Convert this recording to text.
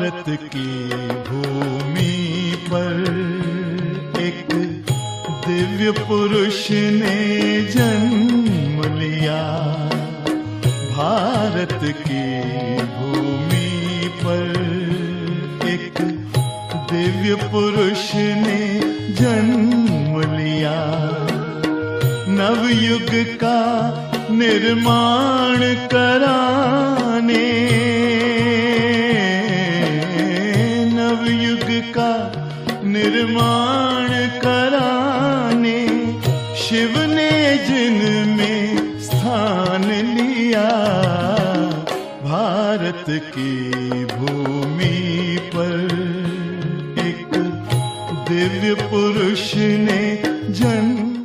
भारत की भूमि पर एक दिव्य पुरुष ने जन्म लिया। भारत की भूमि पर एक दिव्य पुरुष ने जन्म लिया। नवयुग का निर्माण कराने, नवयुग का निर्माण कराने शिव ने जिनमें स्थान लिया। भारत की भूमि पर एक दिव्य पुरुष ने जन्म